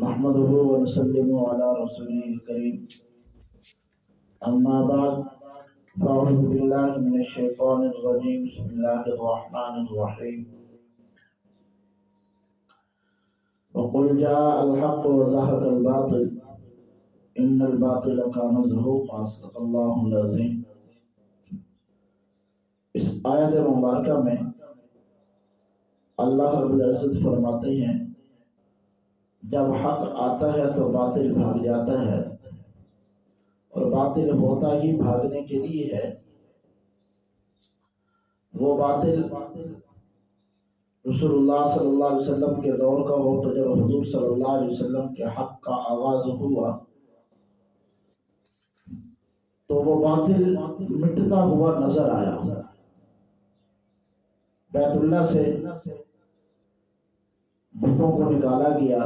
نحمده ونسلم على رسوله الكريم أما بعد فأعوذ بالله من الشيطان الرجيم بسم الله الرحمن الرحيم وقل جاء الحق وزهق الباطل إن الباطل كان زهوقا صدق الله العظيم۔ اس آیت مبارکہ میں اللہ رب العزت فرماتے ہیں جب حق آتا ہے تو باطل بھاگ جاتا ہے، اور باطل ہوتا ہی بھاگنے کے لیے ہے۔ وہ باطل رسول اللہ صلی اللہ علیہ وسلم کے دور کا ہو تو جب حضور صلی اللہ علیہ وسلم کے حق کا آغاز ہوا تو وہ باطل مٹتا ہوا نظر آیا۔ بیت اللہ سے بتوں کو نکالا گیا،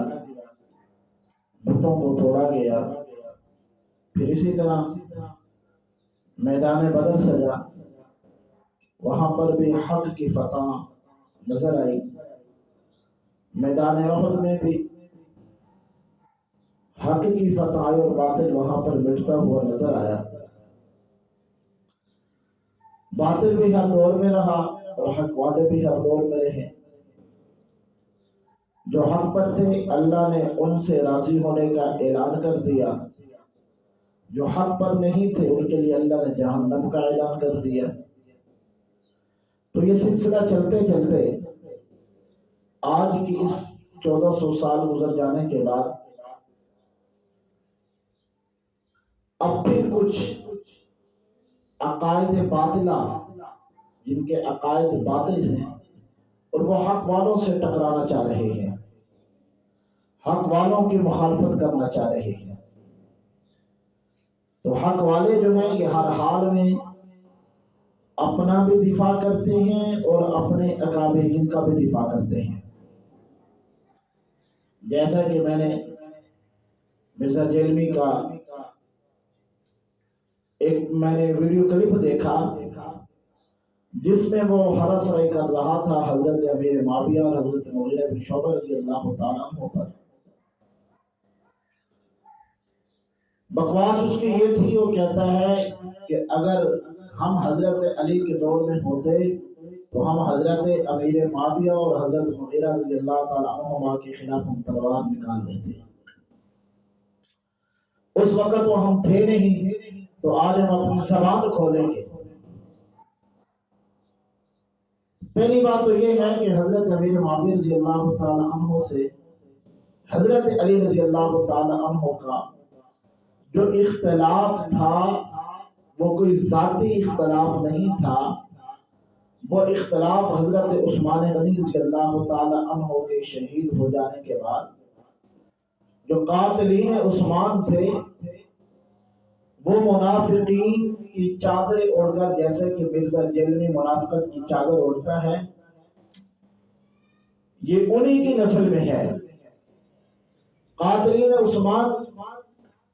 بتوں کو توڑا گیا، پھر اسی طرح میدان بدر سجا، وہاں پر بھی حق کی فتح نظر آئی۔ میدان احد میں بھی حق کی فتح آئی اور باطل وہاں پر مٹتا ہوا نظر آیا۔ باطل بھی ہر دور میں رہا اور حق والے بھی ہر دور میں رہے۔ جو حق پر تھے اللہ نے ان سے راضی ہونے کا اعلان کر دیا، جو حق پر نہیں تھے ان کے لیے اللہ نے جہنم کا اعلان کر دیا۔ تو یہ سلسلہ چلتے چلتے آج کی اس 1400 سال گزر جانے کے بعد اب پھر کچھ عقائد باطلہ، جن کے عقائد باطل ہیں اور وہ حق والوں سے ٹکرانا چاہ رہے ہیں، حق والوں کی مخالفت کرنا چاہ رہے ہیں۔ تو حق والے جو ہیں یہ ہر حال میں اپنا بھی دفاع کرتے ہیں اور اپنے اکابرین کا بھی دفاع کرتے ہیں۔ جیسا کہ میں نے مرزا جیلمی کا ایک ویڈیو کلپ دیکھا جس میں وہ ہرا سرائی کر رہا تھا حضرت امیر معاویہ اور حضرت مغیرہ بن شعبہ رضی اللہ تعالیٰ عنہ پر۔ بکواس اس کی یہ تھی، وہ کہتا ہے کہ اگر ہم حضرت علی کے دور میں ہوتے تو ہم حضرت امیر معاویہ اور حضرت مغیرہ رضی اللہ تعالیٰ عنہما کے خلاف ہم تلوار نکال لیتے۔ اس وقت وہ ہم تھے نہیں تو آج ہم اپنی زبان کھولیں گے۔ پہلی بات تو یہ ہے کہ حضرت امیر معاویہ رضی اللہ تعالیٰ عنہ سے حضرت علی رضی اللہ تعالیٰ عنہ کا جو اختلاف تھا وہ کوئی ذاتی اختلاف نہیں تھا، وہ اختلاف حضرت عثمان غنی رضی اللہ تعالیٰ عنہ کے شہید ہو جانے کے بعد جو قاتلین عثمان تھے وہ منافقین کی چادر اوڑھ کر، جیسے کہ مرزا جیلمی منافقت کی چادر اوڑھتا ہے، یہ انہی کی نسل میں ہے۔ قاتلین عثمان،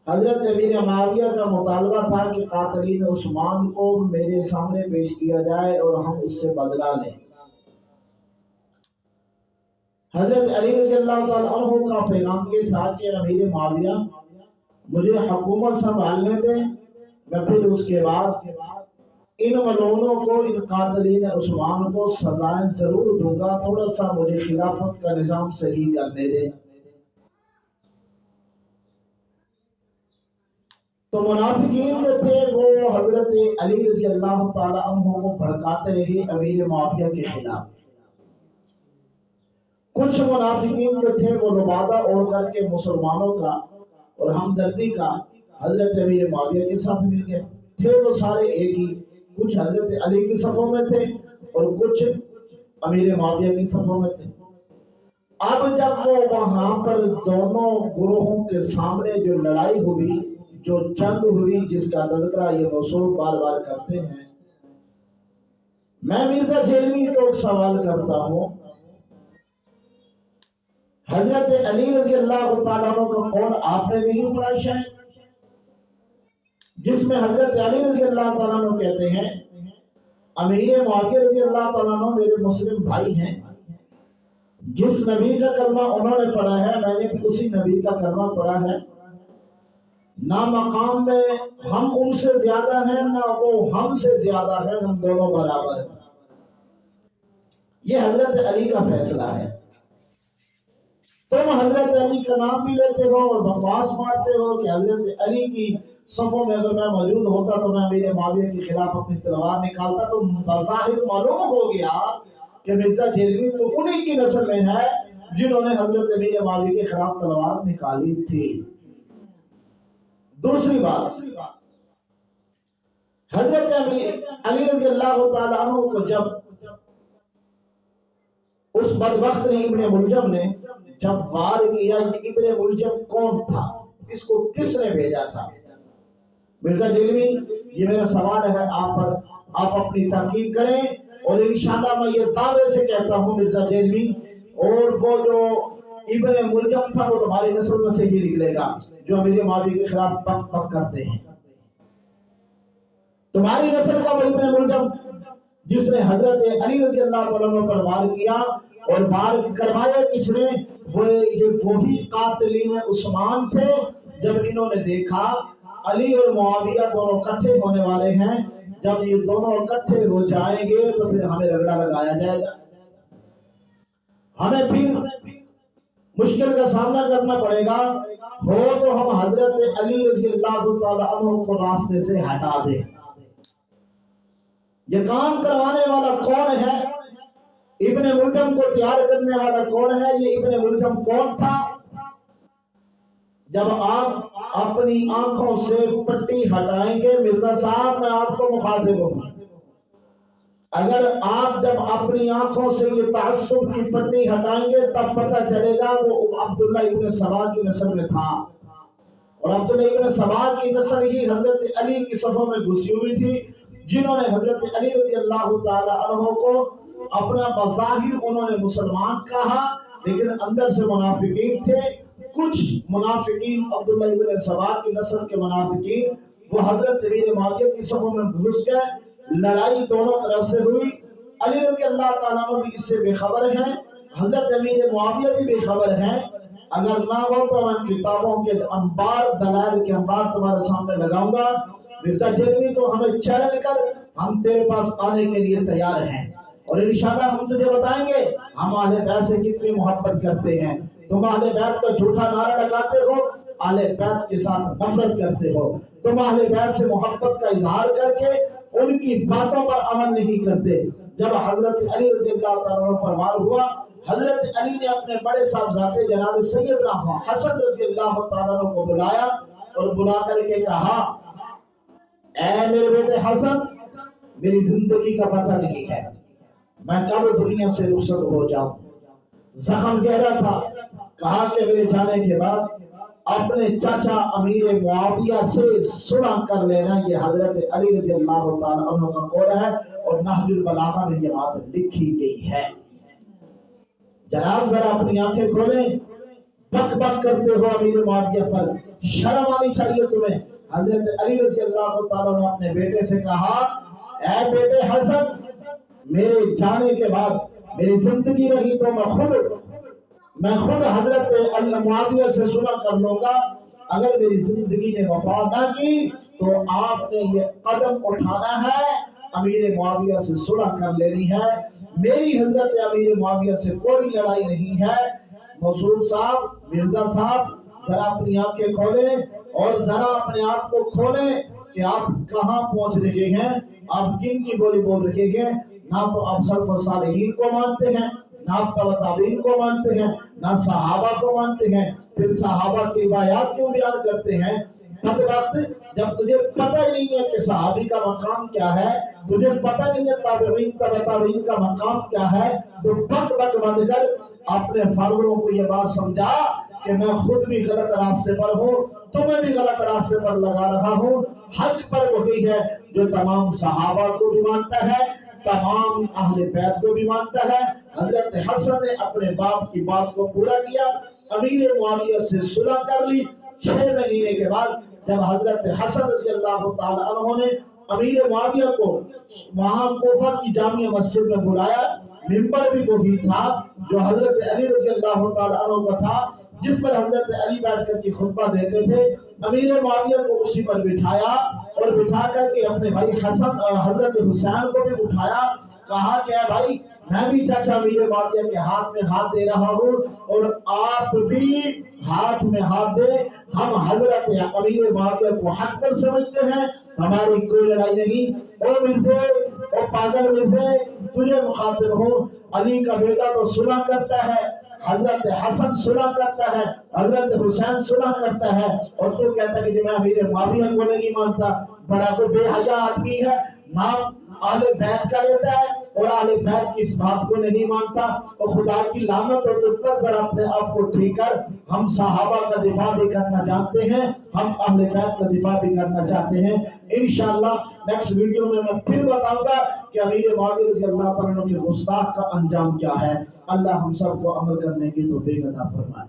حضرت امیر معاویہ کا مطالبہ تھا کہ قاتلین عثمان کو میرے سامنے پیش کیا جائے اور ہم اس سے بدلہ لیں۔ حضرت علی رضی اللہ تعالیٰ عنہ کا پیغام یہ تھا کہ امیر معاویہ مجھے حکومت سنبھالنے دیں، میں پھر اس کے بعد ان ملعونوں کو، ان قاتلین عثمان کو سزائیں ضرور دوں گا، تھوڑا سا مجھے خلافت کا نظام صحیح کرنے دیں۔ تو منافقین جو تھے وہ حضرت علی رضی اللہ تعالیٰ عنہ کو بھڑکاتے رہے امیر معاویہ کے خلاف۔ کچھ منافقین جو تھے وہ لبادہ اوڑھ کر کے مسلمانوں کا اور ہمدردی کا حضرت امیر معاویہ کے ساتھ مل گئے تھے۔ وہ سارے ایک ہی، کچھ حضرت علی کی صفوں میں تھے اور کچھ امیر معاویہ کی صفوں میں تھے۔ اب جب وہ وہاں پر دونوں گروہوں کے سامنے جو لڑائی ہوئی، جو جنگ ہوئی، جس کا تذکرہ یہ رسول بار بار کرتے ہیں، میں مرزا جیلمی کو سوال کرتا ہوں، حضرت علی رضی اللہ تعالیٰ عنہ کا قول آپ نے نہیں پڑھا شاید، جس میں حضرت علی رضی اللہ تعالیٰ عنہ کہتے ہیں امیر معاویہ رضی اللہ تعالیٰ عنہ میرے مسلم بھائی ہیں، जिस नबी का कलमा उन्होंने पढ़ा है मैंने भी उसी नबी का कलमा पढ़ा है। ना मकाम में हम उनसे ज्यादा हैं ना वो हमसे ज्यादा है, हम दोनों बराबर हैं। ये हजरत अली का फैसला है। तुम हजरत अली का नाम भी लेते हो और बकवास मारते हो कि हजरत अली की सफों में अगर मैं मौजूद होता तो मैं मेरे माविया के खिलाफ अपनी तलवार निकालता। तो बज़ाहिर मालूम हो गया कि मिर्जा जेलवी तो उन्हीं की नस्ल में है जिन्होंने हजरत अली माविया के खिलाफ तलवार निकाली थी। दूसरी बात, हजरत अली रज़ी अल्लाह तआला अन्हु को जब उस बदबख्त ने इब्ने मुलजम ने जब वार किया, इब्ने मुलजम कौन था, इसको किसने भेजा था? मिर्जा जेलवी, ये मेरा सवाल है आप पर, आप अपनी तहकीक करें और इंशाअल्लाह मैं ये दावे से कहता हूँ मिर्जा जेलवी और वो जो इब्ने मुलजम था वो तुम्हारी नस्ल में से ही निकलेगा जो अमीर मावी के खिलाफ बक बक करते हैं। तुम्हारी नस्ल का वो इब्ने मुलजम जिसने हजरत अली रज़ी अल्लाह अन्हु पर वार किया और वार करवाया किसने? वो ये वही कातिलीन उस्मान थे। जब इन्होंने देखा अली और मुआविया दोनों इकट्ठे होने वाले हैं, जब ये दोनों इकट्ठे हो जाएंगे तो फिर हमें रगड़ा लगाया जाएगा, हमें फिर मुश्किल का सामना करना पड़ेगा। हो तो हम हजरत अली रज़ी अल्लाह तआला अन्हु को रास्ते से हटा दें। ये काम करवाने वाला कौन है? इब्ने मुलजम को तैयार करने वाला कौन है? ये इब्ने मुलजम कौन था? जब आप अपनी आंखों से पट्टी हटाएंगे, मिर्जा साहब मैं आपको मुखातिब हूं, अगर आप जब अपनी आंखों से ये तअस्सुब की पट्टी हटाएंगे तब पता चलेगा वो अब्दुल्ला इब्न सबा की नस्ल में था और अब्दुल्ला इब्न सबा की नस्ल ही हजरत अली की सफों में घुसी हुई थी, जिन्होंने हजरत अली रज़ी अल्लाह तआला अन्हु को अपना बज़ाहिर उन्होंने मुसलमान कहा लेकिन अंदर से मुनाफिकीन थे। कुछ मुनाफिकीन अब्दुल्ला इब्न सबा की नस्ल के मुनाफिकीन वो हजरत अमीर मुआविया की सफों में घुस गए, लड़ाई दोनों तरफ से हुई। अली रज़ी अल्लाह तआला अन्हु भी इससे बेखबर हैं, हजरत अमीर मुआविया भी बेखबर हैं। अगर ना हो तो मैं किताबों के अंबार दलाल के अंबार तुम्हारे सामने लगाऊंगा। मिर्जा जेलवी को हमें चैलेंज कर, हम तेरे पास आने के लिए तैयार हैं और इंशाअल्लाह हम तुझे बताएंगे हम अहले बैत से कितनी मोहब्बत करते हैं। तुम अहले बैत का झूठा नारा लगाते हो, अहले बैत के साथ नफरत करते हो, तुम अहले बैत से मोहब्बत का इजहार करके उनकी बातों पर अमल नहीं करते। जब हजरत अली रज़ी अल्लाह तआला पर वार हुआ, हजरत अली ने अपने बड़े साहबजादे जनाब सैयदना हसन रज़ी अल्लाह तआला को बुलाया और बुला करके कहा, ऐ मेरे बेटे हसन, मेरी जिंदगी का पता नहीं है मैं कब दुनिया से रुखसत हो जाऊं। जख्म गहरा था, कहा कि मेरे जाने के बाद अपने चाचा अमीर मुआविया से सुलह कर लेना। ये हजरत अली रज़ी अल्लाह तआला अन्हु का कौल है और नहजुल बलागा में ये बात लिखी गई है। जनाब जरा अपनी आंखें खोलें, बक बक करते हो अमीर मुआविया पर, शर्म आनी चाहिए तुम्हें। हजरत अली रज़ी अल्लाह तआला ने अपने बेटे से कहा, ऐ बेटे हसन, मेरे जाने के बाद मेरी जिंदगी रही तो मैं खुद हजरत मुआविया से सुलह कर लूंगा। अगर मेरी जिंदगी ने वफा ना की तो आपने ये कदम उठाना है, अमीर मुआविया से सुलह कर लेनी है। मेरी हजरत अमीर मुआविया से कोई लड़ाई नहीं है। मसूद साहब, मिर्जा साहब, जरा अपनी आंखें खोलें और जरा अपने आप को खोलें कि आप कहाँ पहुंच रहे हैं, आप किन की बोली बोल रहे हैं। ना तो आप सल्फ़ सालिहीन को मानते हैं, ना आप ताबीन को मानते हैं, ना सहाबा को मानते हैं, फिर सहाबा की रिवायात क्यों बयान करते हैं। वक्त जब तुझे पता ही नहीं है कि सहाबी का मकाम क्या है, तुझे पता नहीं है ताबीन का मकाम क्या है, तो बक बक बंद कर अपने फॉलोअरों को ये बात समझा कि मैं खुद भी गलत रास्ते पर हूँ, तुम्हें भी गलत रास्ते पर लगा रहा हूँ। हक पर वही है जो तमाम सहाबा को भी मानता है, तमाम अहले बैत को भी मानता है। हजरत हसन ने अपने बाप की बात को पूरा किया, अमीर मुआविया से सुलह कर ली। 6 महीने के बाद जब हजरत हसन रज़ी अल्लाह तआला अन्हु ने अमीर मुआविया को वहां कोफा की जामिया मस्जिद में बुलाया। मिंबर भी वही था जो हजरत अली रज़ी अल्लाह तआला अन्हु का था, जिस पर हजरत अली बैठ करके खुतबा देते थे। अमीर मुआविया को उसी पर बिठाया और बिठा करके अपने भाई हसन हजरत हुसैन को भी उठाया। कहा क्या भाई, मैं भी चाचा अमीर मुआविया के हाथ में हाथ दे रहा हूँ और आप भी हाथ में हाथ दे। हम हजरत अमीर मुआविया को हक पर समझते हैं, हमारी कोई लड़ाई नहीं। ओ मिर्ज़े, ओ पागल मिर्ज़े, तुझे मुखातिब हूँ, अली का बेटा तो सुलह करता है, हजरत हसन सुलह करता है, हजरत हुसैन सुलह करता है, और तू कहता है कि मैं अमीर मुआविया को नहीं मानता। बड़ा तो बेहया आदमी है, नाम आले बैत का लेता है और आले बैत की इस बात को नहीं मानता। और खुदा की लानत और दुश्मन कर अपने आप को ठीक कर। हम सहाबा का दिफा भी करना जानते हैं, हम अहले बैत का दिफा भी करना चाहते हैं। इंशाअल्लाह नेक्स्ट वीडियो में मैं फिर बताऊंगा कि अमीर मुआविया रज़ी अल्लाह तआला अन्हु के गुस्ताख का अंजाम क्या है। अल्लाह हम सबको अमल करने की तौफीक अता फरमाए।